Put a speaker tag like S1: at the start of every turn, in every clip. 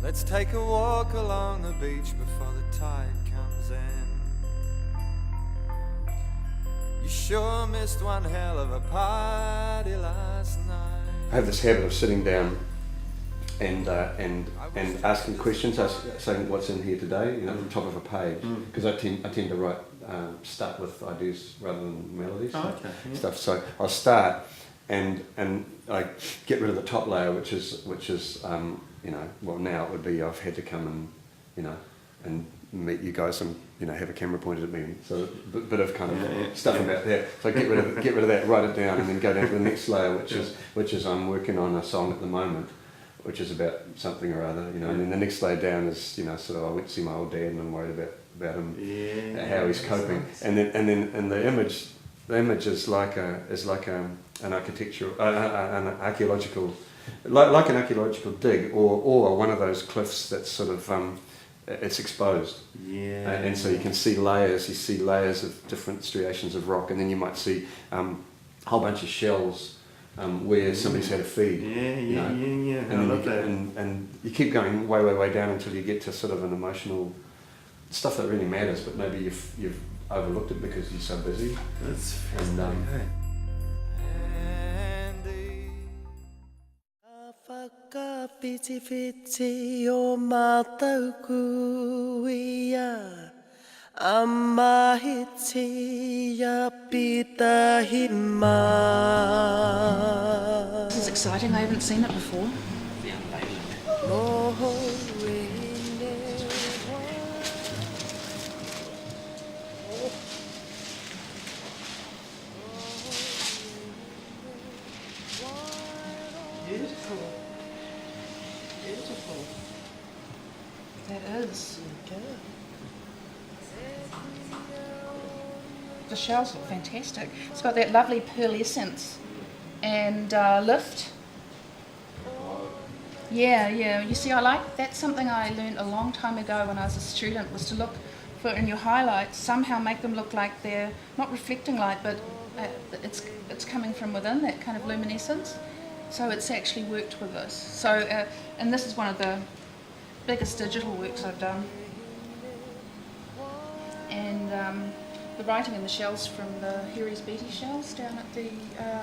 S1: Let's take a walk along the beach before the tide comes in. You sure missed one hell of a party last night.
S2: I have this habit of sitting down and asking questions, saying what's in here today, you know, from the top of a page, because I tend to write, start with ideas rather than melodies, stuff. So I'll start and I get rid of the top layer, which is you know, well now it would be I've had to come and, you know, and meet you guys and, you know, have a camera pointed at me, so a bit of kind of stuff about that. So get rid of that, write it down, and then go down to the next layer, which is I'm working on a song at the moment, which is about something or other, you know. And then the next layer down is, you know, sort of I went to see my old dad and I'm worried about him, how he's coping. Nice. And the image is like an architectural, an archaeological, like an archaeological dig, or one of those cliffs that's sort of it's exposed. Yeah. And so you can see layers. You see layers of different striations of rock, and then you might see a whole bunch of shells where somebody's had a feed.
S3: Yeah.
S2: And I love that. And you keep going way down until you get to sort of an emotional stuff that really matters, but maybe you've overlooked it because you're so busy.
S3: That's
S2: and
S4: Fiti o mātou kuia Amma hiti ya pita hima.
S5: This is exciting, I haven't seen it before.
S4: Beautiful.
S5: That is. The shells look fantastic. It's got that lovely pearlescence and lift. Yeah. You see, that's something I learned a long time ago when I was a student, was to look for in your highlights, somehow make them look like they're not reflecting light, but it's coming from within, that kind of luminescence. So it's actually worked with this. So, and this is one of the biggest digital works I've done. And the writing in the shells from the Heres Beatty shells down at the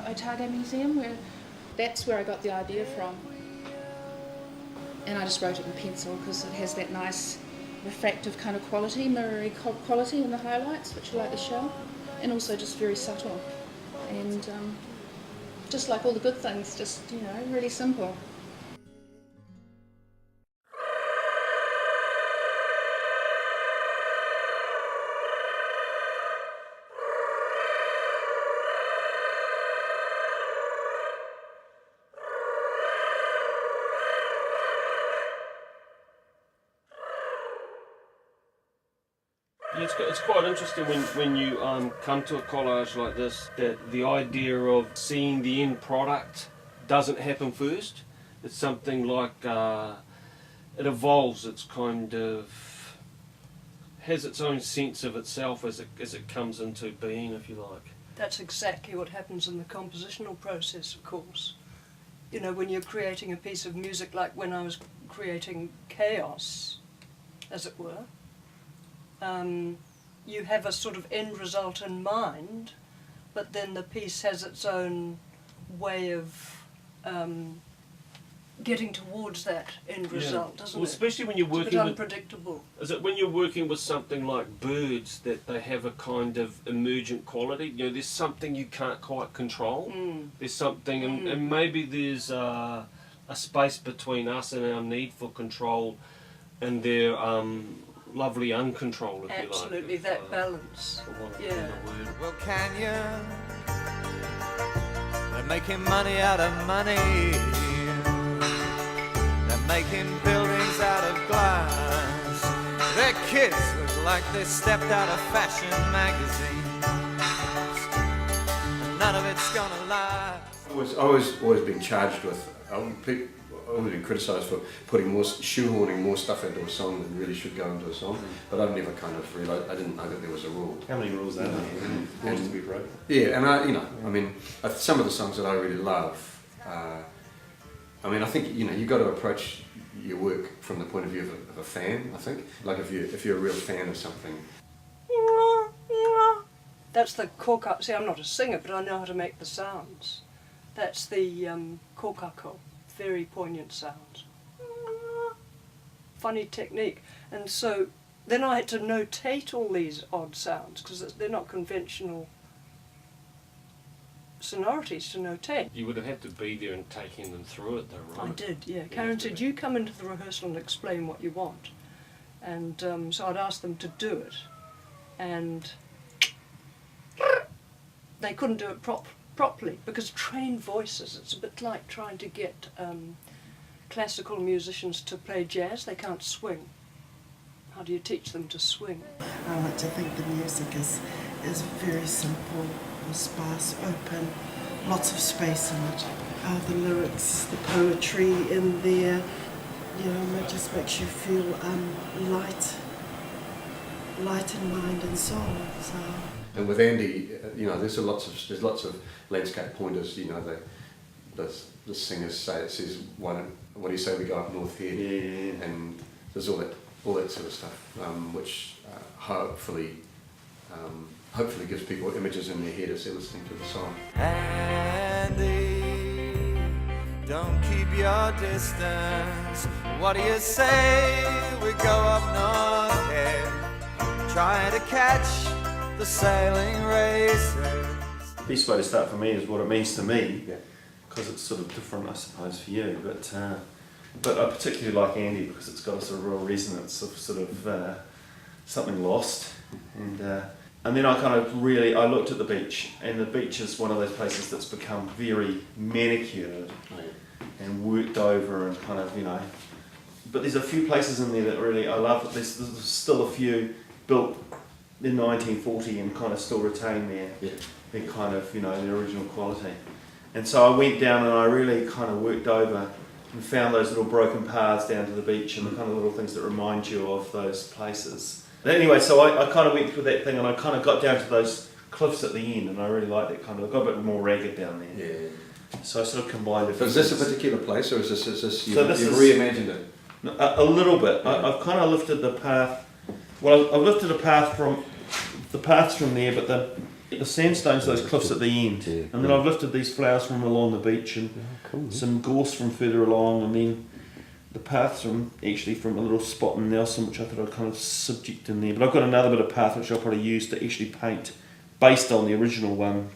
S5: Otago Museum, that's where I got the idea from. And I just wrote it in pencil because it has that nice refractive kind of quality, mirrory quality in the highlights, which I like the shell, and also just very subtle. And just like all the good things, just, you know, really simple.
S3: Yeah, it's quite interesting when you come to a collage like this, that the idea of seeing the end product doesn't happen first. It's something like it evolves. It's kind of has its own sense of itself as it comes into being, if you like.
S6: That's exactly what happens in the compositional process, of course. You know, when you're creating a piece of music, like when I was creating Chaos, as it were, you have a sort of end result in mind, but then the piece has its own way of getting towards that end result, doesn't it?
S3: Especially when you're working
S6: it's a bit unpredictable.
S3: Is it when you're working with something like birds that they have a kind of emergent quality? You know, there's something you can't quite control. There's something, and maybe there's a space between us and our need for control and their lovely uncontrolled, if you like.
S6: Absolutely, that balance. Yeah.
S1: Well, Canyon, they're making money out of money. They're making buildings out of glass. Their kids look like they stepped out of fashion magazines. And none of it's gonna last.
S2: I was always been charged with. I've always been criticised for shoehorning more stuff into a song than really should go into a song, but I've never kind of realised, I didn't know that there was a rule.
S7: How many rules are there? Rules to be broken.
S2: Yeah, and some of the songs that I really love, I think, you've got to approach you work from the point of view of a fan, I think. Like if you're a real fan of something.
S6: That's the kokako. See, I'm not a singer, but I know how to make the sounds. That's the kokako. Very poignant sounds. Funny technique. And so then I had to notate all these odd sounds because they're not conventional sonorities to notate.
S3: You would have had to be there and taking them through it though, right?
S6: I did, yeah. Karen said, you come into the rehearsal and explain what you want. And so I'd ask them to do it. And they couldn't do it properly because trained voices, it's a bit like trying to get classical musicians to play jazz. They can't swing. How do you teach them to swing?
S8: I like to think the music is very simple, sparse, open, lots of space in it. The lyrics, the poetry in there, you know, it just makes you feel light in mind and soul. So.
S2: And with Andy, you know, there's lots of landscape pointers. You know, the singers say it says what do you say we go up north here,
S7: Yeah.
S2: and there's all that sort of stuff, which hopefully gives people images in their head as they're listening to the song.
S1: Andy, don't keep your distance. What do you say we go up north here, trying to catch the sailing races?
S7: The best way to start for me is what it means to me,
S2: Yeah.
S7: because it's sort of different, I suppose, for you. But I particularly like Andy because it's got a sort of real resonance of sort of something lost, and then I kind of really looked at the beach, and the beach is one of those places that's become very manicured and worked over and kind of, you know. But there's a few places in there that really I love. There's still a few built in 1940 and kind of still retain their kind of, you know, their original quality. And so I went down and I really kind of worked over and found those little broken paths down to the beach and the kind of little things that remind you of those places. But anyway, so I kind of went through that thing and I kind of got down to those cliffs at the end, and I really liked it kind of. I got a bit more ragged down there.
S2: Yeah.
S7: So I sort of combined it.
S2: So is this a particular place, or is this you've
S7: is-
S2: reimagined it?
S7: No, a little bit. I've kind of lifted the path. Well, I've lifted the paths from there, but the sandstone's those cliffs at the end, and then I've lifted these flowers from along the beach and some gorse from further along, and then the paths from a little spot in Nelson, which I thought I'd kind of subject in there. But I've got another bit of path which I'll probably use to actually paint based on the original one.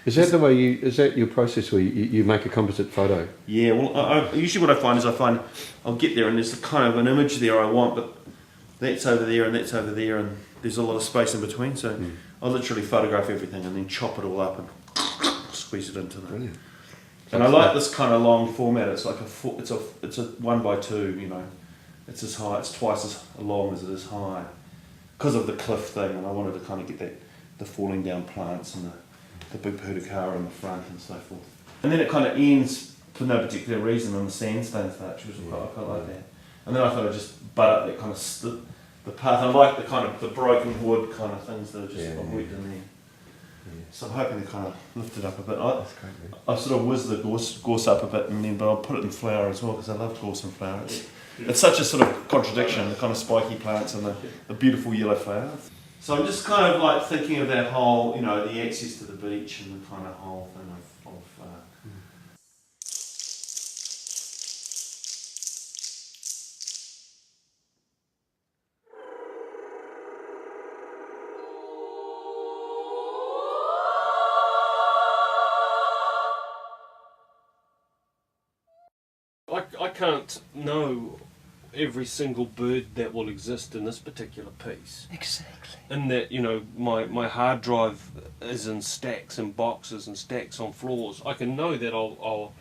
S2: Is that the way is that your process where you make a composite photo?
S7: Yeah, well, usually what I find is I'll get there and there's kind of an image there I want, but that's over there and that's over there, and there's a lot of space in between, so I'll literally photograph everything and then chop it all up and squeeze it into them.
S2: Brilliant.
S7: And I like this kind of long format. It's like it's a 1x2, you know. It's as high, it's twice as long as it is high, because of the cliff thing. And I wanted to kind of get the falling down plants and the big purukara in the front and so forth. And then it kind of ends for no particular reason on the sandstone thatch, which I quite like that. And then I thought I'd just butt up that kind of the path. I like the kind of the broken wood kind of things that are just I've worked in there. Yeah. So I'm hoping to kind of lift it up a bit. I sort of whiz the gorse up a bit, but I'll put it in flower as well because I love gorse and flower. It's such a sort of contradiction, the kind of spiky plants and the beautiful yellow flowers. So I'm just kind of like thinking of that whole, you know, the access to the beach and the kind of whole thing of
S3: I can't know every single bird that will exist in this particular piece.
S6: Exactly.
S3: In that, you know, my hard drive is in stacks and boxes and stacks on floors. I can know that I'll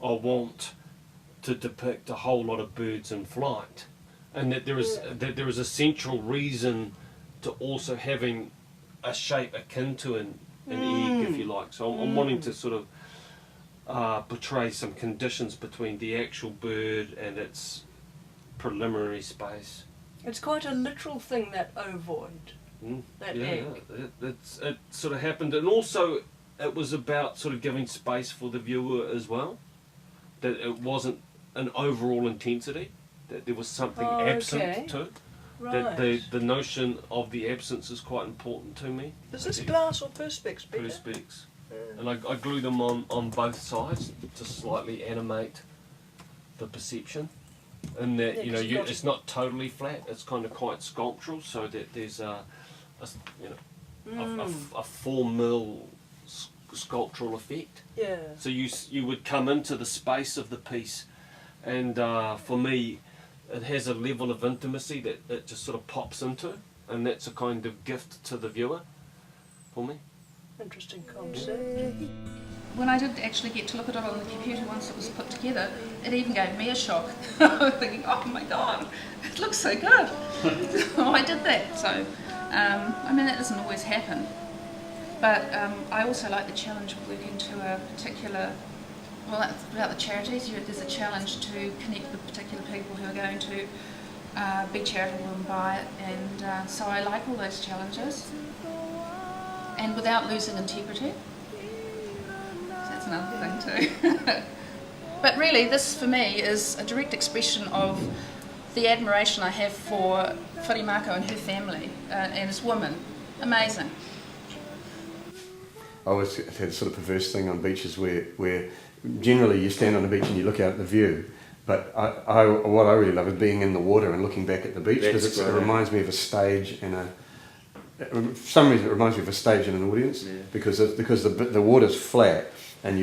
S3: want to depict a whole lot of birds in flight, and that there is a central reason to also having a shape akin to an egg, if you like. So I'm wanting to sort of portray some conditions between the actual bird and its preliminary space.
S6: It's quite a literal thing, that ovoid, that egg.
S3: It sort of happened, and also it was about sort of giving space for the viewer as well, that it wasn't an overall intensity. that there was something
S6: Oh,
S3: absent
S6: okay.
S3: too.
S6: Right.
S3: That the notion of the absence is quite important to me.
S6: Is this glass or perspex, Peter?
S3: Perspex. And I glue them on both sides to slightly animate the perception. And that,
S6: Yeah,
S3: you know,
S6: 'cause you've got
S3: it's not totally flat, it's kind of quite sculptural, so that there's a 4 mil sculptural effect.
S6: Yeah.
S3: So you would come into the space of the piece, and for me, it has a level of intimacy that it just sort of pops into, and that's a kind of gift to the viewer for me.
S6: Interesting concept.
S5: When I did actually get to look at it on the computer once it was put together, it even gave me a shock. I was thinking, oh my god, it looks so good. Oh, I did that. So, I mean, that doesn't always happen. But I also like the challenge of working to a particular, well, that's about the charities. There's a challenge to connect with particular people who are going to be charitable and buy it. And so I like all those challenges. And without losing integrity. That's another thing too. But really, this for me is a direct expression of the admiration I have for Wharimako and her family and his women. Amazing.
S2: I always had a sort of perverse thing on beaches where generally you stand on the beach and you look out at the view, but what I really love is being in the water and looking back at the beach, because it reminds me of a stage and for some reason it reminds me of a stage and an audience, because the water's flat and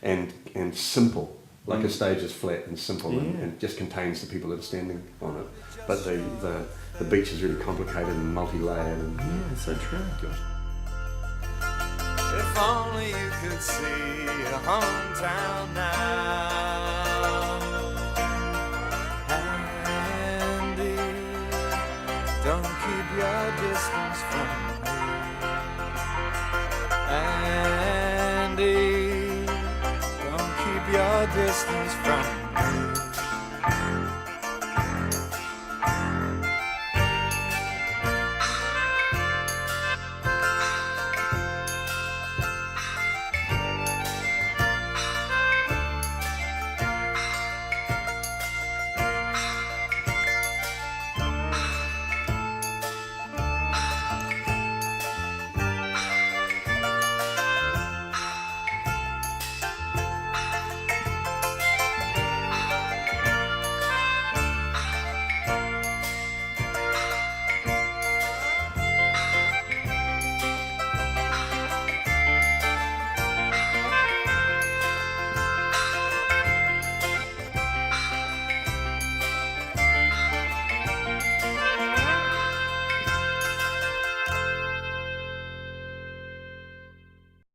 S2: and simple, like a stage is flat and simple and just contains the people that are standing on it, but the beach is really complicated and multi-layered and
S7: So true.
S1: If only you could see your hometown now. Andy, don't keep your distance from me. Andy, don't keep your distance from